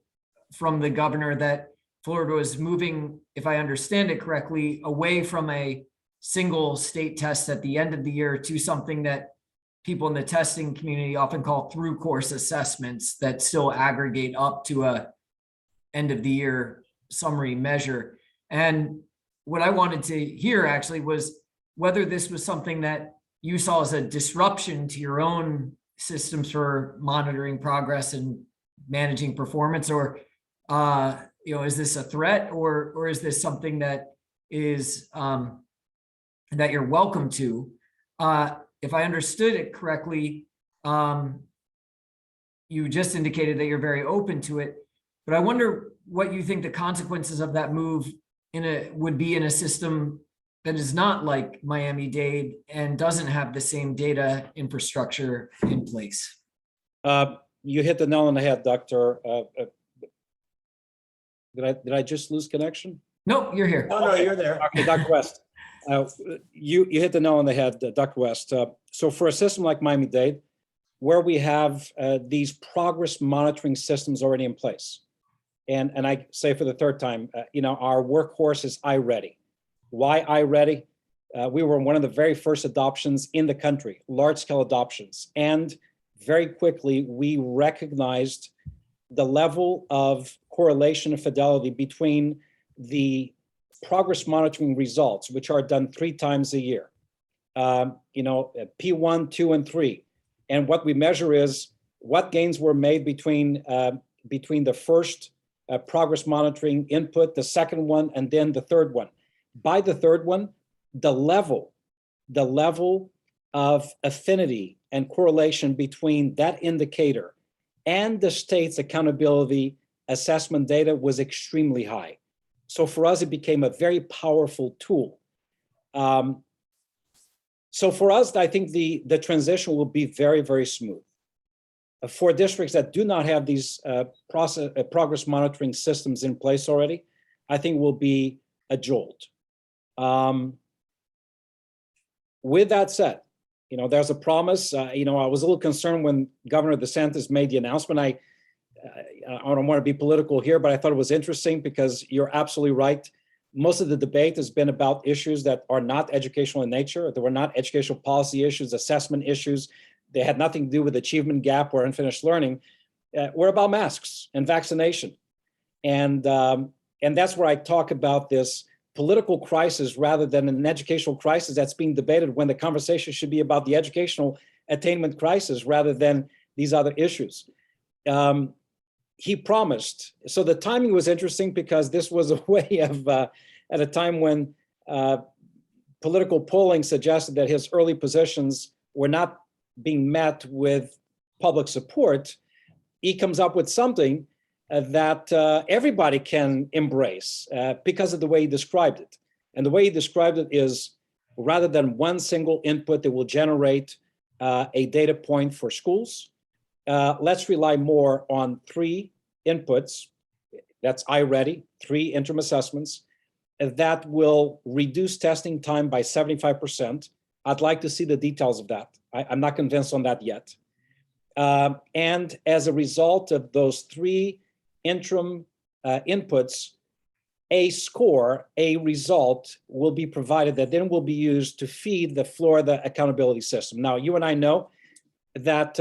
from the governor that Florida was moving, if I understand it correctly, away from a single state test at the end of the year to something that people in the testing community often call through course assessments that still aggregate up to a end of the year summary measure. And what I wanted to hear actually was whether this was something that you saw as a disruption to your own systems for monitoring progress and managing performance, or is this a threat, or is this something that is that you're welcome to? If I understood it correctly, you just indicated that you're very open to it, but I wonder what you think the consequences of that move would be in a system that is not like Miami-Dade and doesn't have the same data infrastructure in place. You hit the nail on the head, Doctor. Did I just lose connection? No, you're here. No, you're there. Okay, Dr. West. You hit the nail on the head, Dr. West. So for a system like Miami-Dade, where we have these progress monitoring systems already in place, and I say for the third time, our workhorse is iReady. Why iReady? We were one of the very first adoptions in the country, large-scale adoptions, and very quickly we recognized the level of correlation and fidelity between the progress monitoring results, which are done 3 times a year, P1, 2, and 3. And what we measure is what gains were made between the first progress monitoring input, the second one, and then the third one. By the third one, the level of affinity and correlation between that indicator and the state's accountability assessment data was extremely high. So for us, it became a very powerful tool. So for us, I think the transition will be very, very smooth. For districts that do not have these progress monitoring systems in place already, I think will be a jolt. With that said, there's a promise. I was a little concerned when Governor DeSantis made the announcement. I don't want to be political here, but I thought it was interesting because you're absolutely right. Most of the debate has been about issues that are not educational in nature. There were not educational policy issues, assessment issues. They had nothing to do with achievement gap or unfinished learning. We're about masks and vaccination. And that's where I talk about this political crisis rather than an educational crisis that's being debated, when the conversation should be about the educational attainment crisis rather than these other issues. He promised. So the timing was interesting because this was a way of, at a time when political polling suggested that his early positions were not being met with public support, he comes up with something that everybody can embrace because of the way he described it. And the way he described it is, rather than one single input that will generate a data point for schools, let's rely more on 3 inputs. That's iReady, 3 interim assessments that will reduce testing time by 75%. I'd like to see the details of that. I'm not convinced on that yet. And as a result of those 3 interim inputs, a score, a result will be provided that then will be used to feed the Florida accountability system. Now, you and I know that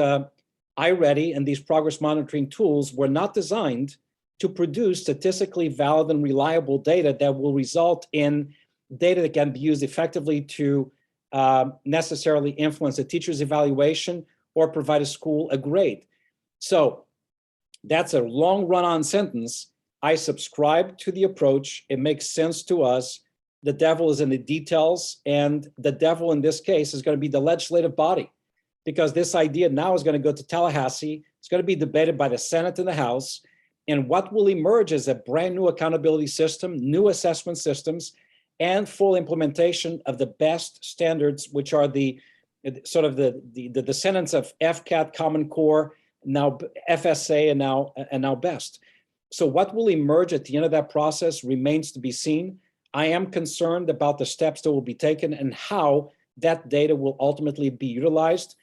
iReady and these progress monitoring tools were not designed to produce statistically valid and reliable data that will result in data that can be used effectively to necessarily influence a teacher's evaluation or provide a school a grade. So that's a long run-on sentence. I subscribe to the approach. It makes sense to us. The devil is in the details, and the devil in this case is going to be the legislative body, because this idea now is going to go to Tallahassee. It's going to be debated by the Senate and the House. And what will emerge is a brand new accountability system, new assessment systems, and full implementation of the best standards, which are the sort of the descendants of FCAT, Common Core, now FSA, and now BEST. So what will emerge at the end of that process remains to be seen. I am concerned about the steps that will be taken and how that data will ultimately be utilized.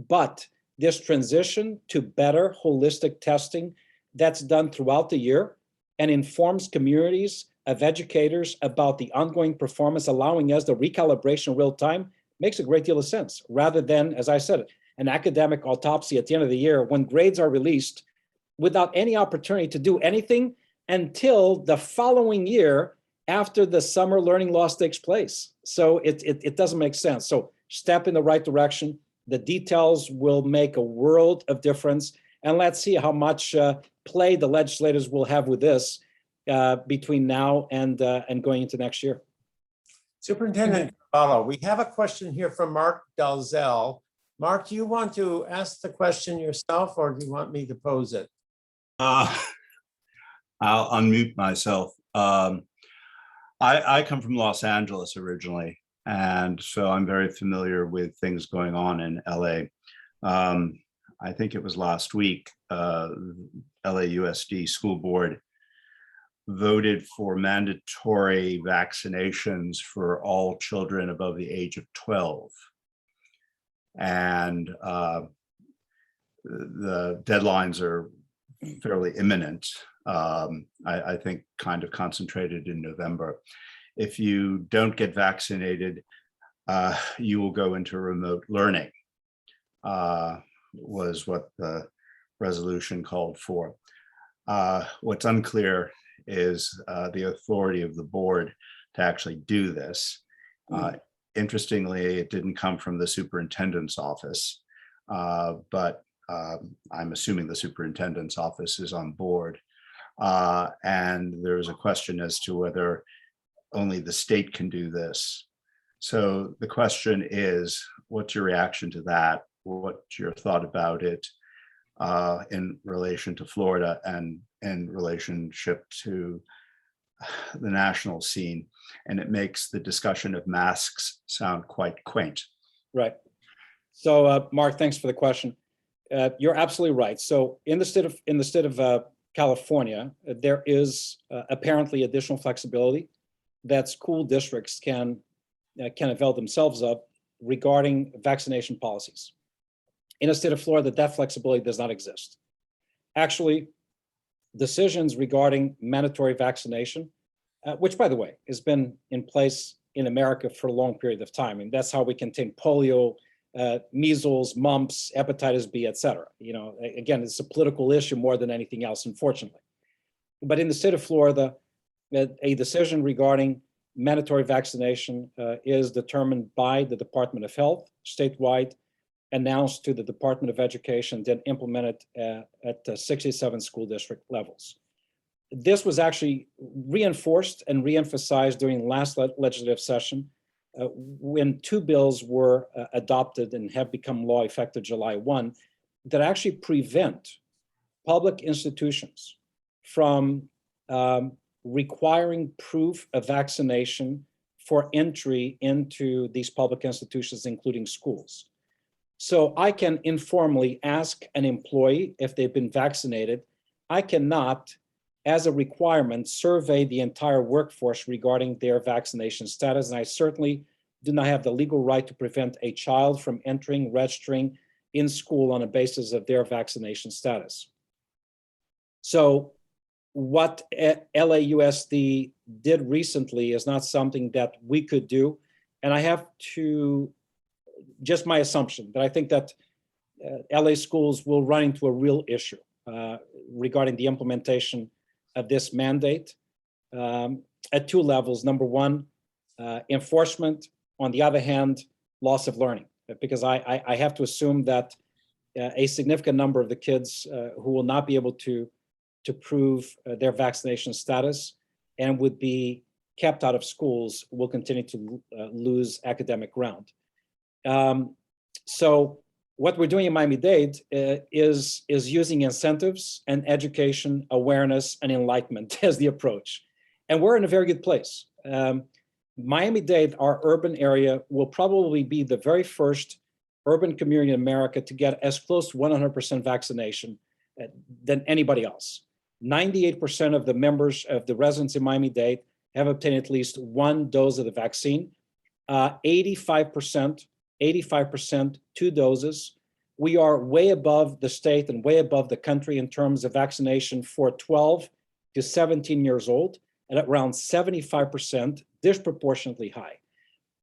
But this transition to better holistic testing that's done throughout the year and informs communities of educators about the ongoing performance, allowing us the recalibration in real time, makes a great deal of sense, rather than, as I said, an academic autopsy at the end of the year when grades are released without any opportunity to do anything until the following year after the summer learning loss takes place. So it doesn't make sense. So step in the right direction. The details will make a world of difference. And let's see how much play the legislators will have with this between now and going into next year. Superintendent Carvalho, we have a question here from Mark Dalzell. Mark, do you want to ask the question yourself, or do you want me to pose it? I'll unmute myself. I come from Los Angeles originally, and so I'm very familiar with things going on in LA. I think it was last week, LAUSD school board voted for mandatory vaccinations for all children above the age of 12. And the deadlines are fairly imminent. I think kind of concentrated in November. If you don't get vaccinated, you will go into remote learning, was what the resolution called for. What's unclear is the authority of the board to actually do this. Interestingly, it didn't come from the superintendent's office, but I'm assuming the superintendent's office is on board. And there is a question as to whether only the state can do this. So the question is, what's your reaction to that? What's your thought about it in relation to Florida and in relationship to the national scene? And it makes the discussion of masks sound quite quaint. Right. So Mark, thanks for the question. You're absolutely right. So in the state of California, there is apparently additional flexibility that school districts can avail themselves of regarding vaccination policies. In the state of Florida, that flexibility does not exist. Actually, decisions regarding mandatory vaccination, which, by the way, has been in place in America for a long period of time, and that's how we contain polio, measles, mumps, hepatitis B, et cetera. You know, again, it's a political issue more than anything else, unfortunately. But in the state of Florida, a decision regarding mandatory vaccination is determined by the Department of Health statewide, announced to the Department of Education, then implemented at 67 school district levels. This was actually reinforced and reemphasized during the last legislative session when two bills were adopted and have become law effective July 1 that actually prevent public institutions from requiring proof of vaccination for entry into these public institutions, including schools. So I can informally ask an employee if they've been vaccinated. I cannot, as a requirement, survey the entire workforce regarding their vaccination status. And I certainly do not have the legal right to prevent a child from entering, registering in school on a basis of their vaccination status. So what LAUSD did recently is not something that we could do. And I have to, just my assumption, that I think that LA schools will run into a real issue regarding the implementation of this mandate at two levels. Number one, enforcement. On the other hand, loss of learning, because I have to assume that a significant number of the kids who will not be able to prove their vaccination status and would be kept out of schools will continue to lose academic ground. So what we're doing in Miami-Dade is using incentives and education, awareness, and enlightenment as the approach. And we're in a very good place. Miami-Dade, our urban area, will probably be the very first urban community in America to get as close to 100% vaccination than anybody else. 98% of the members of the residents in Miami-Dade have obtained at least one dose of the vaccine. 85%, 2 doses. We are way above the state and way above the country in terms of vaccination for 12 to 17 years old at around 75%, disproportionately high.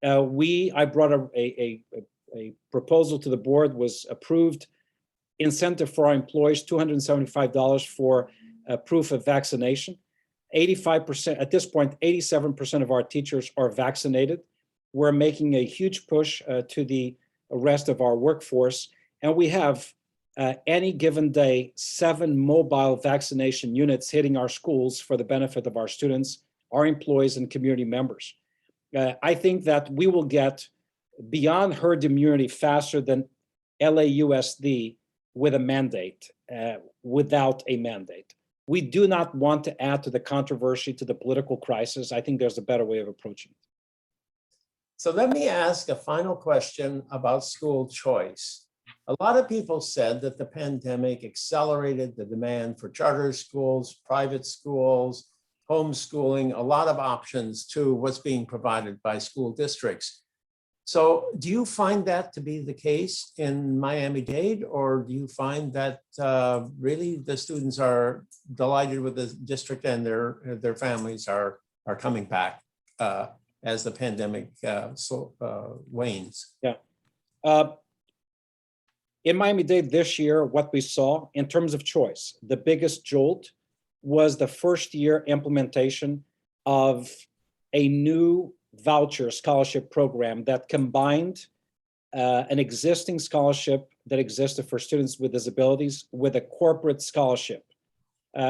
I brought a proposal to the board, was approved, incentive for our employees, $275 for proof of vaccination. 85%, at this point, 87% of our teachers are vaccinated. We're making a huge push to the rest of our workforce. And we have, any given day, 7 mobile vaccination units hitting our schools for the benefit of our students, our employees, and community members. I think that we will get beyond herd immunity faster than LAUSD with a mandate, without a mandate. We do not want to add to the controversy, to the political crisis. I think there's a better way of approaching it. So let me ask a final question about school choice. A lot of people said that the pandemic accelerated the demand for charter schools, private schools, homeschooling, a lot of options to what's being provided by school districts. So do you find that to be the case in Miami-Dade, or do you find that really the students are delighted with the district and their families are coming back as the pandemic wanes? Yeah. In Miami-Dade this year, what we saw in terms of choice, the biggest jolt was the first year implementation of a new voucher scholarship program that combined an existing scholarship that existed for students with disabilities with a corporate scholarship,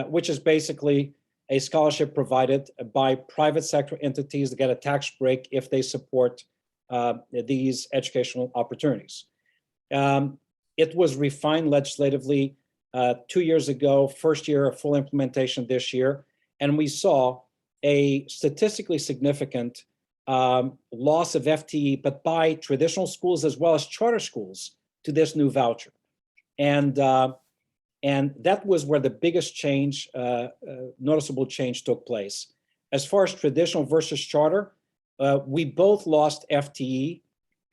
which is basically a scholarship provided by private sector entities that get a tax break if they support these educational opportunities. It was refined legislatively 2 years ago, first year of full implementation this year, and we saw a statistically significant loss of FTE, but by traditional schools as well as charter schools to this new voucher. And that was where the biggest change, noticeable change took place. As far as traditional versus charter, we both lost FTE.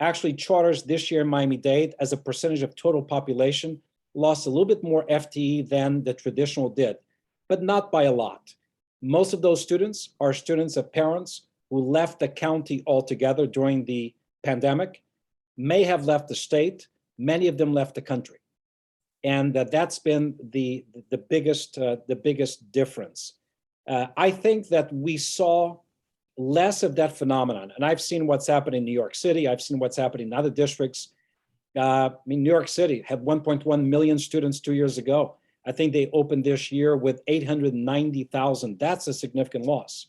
Actually, charters this year in Miami-Dade, as a percentage of total population, lost a little bit more FTE than the traditional did, but not by a lot. Most of those students are students of parents who left the county altogether during the pandemic, may have left the state, many of them left the country. And that's been the biggest difference. I think that we saw less of that phenomenon. And I've seen what's happened in New York City. I've seen what's happened in other districts. I mean, New York City had 1.1 million students 2 years ago. I think they opened this year with 890,000. That's a significant loss.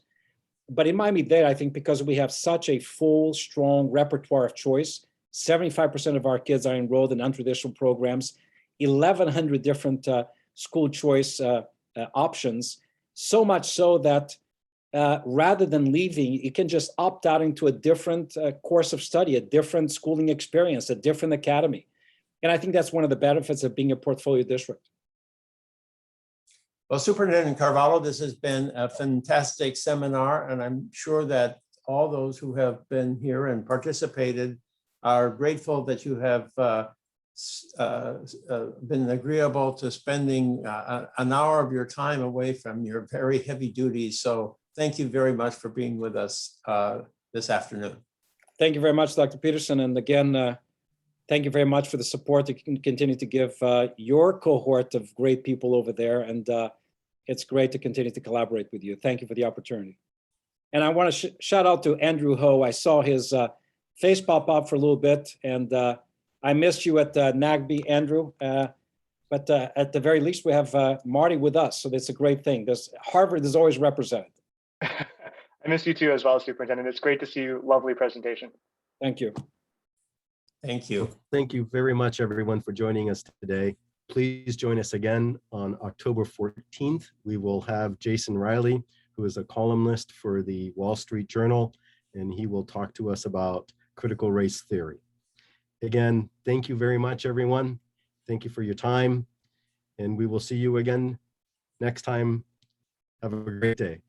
But in Miami-Dade, I think because we have such a full, strong repertoire of choice, 75% of our kids are enrolled in untraditional programs, 1,100 different school choice options, so much so that rather than leaving, you can just opt out into a different course of study, a different schooling experience, a different academy. And I think that's one of the benefits of being a portfolio district. Well, Superintendent Carvalho, this has been a fantastic seminar, and I'm sure that all those who have been here and participated are grateful that you have been agreeable to spending an hour of your time away from your very heavy duties. So thank you very much for being with us this afternoon. Thank you very much, Dr. Peterson. And again, thank you very much for the support that you can continue to give your cohort of great people over there. And it's great to continue to collaborate with you. Thank you for the opportunity. And I want to shout out to Andrew Ho. I saw his face pop up for a little bit, and I missed you at NAGB, Andrew. But at the very least, we have Marty with us. So that's a great thing. Harvard is always represented. I miss you too as well, Superintendent. It's great to see you. Lovely presentation. Thank you. Thank you. Thank you very much, everyone, for joining us today. Please join us again on October 14th. We will have Jason Riley, who is a columnist for the Wall Street Journal, and he will talk to us about critical race theory. Again, thank you very much, everyone. Thank you for your time, and we will see you again next time. Have a great day.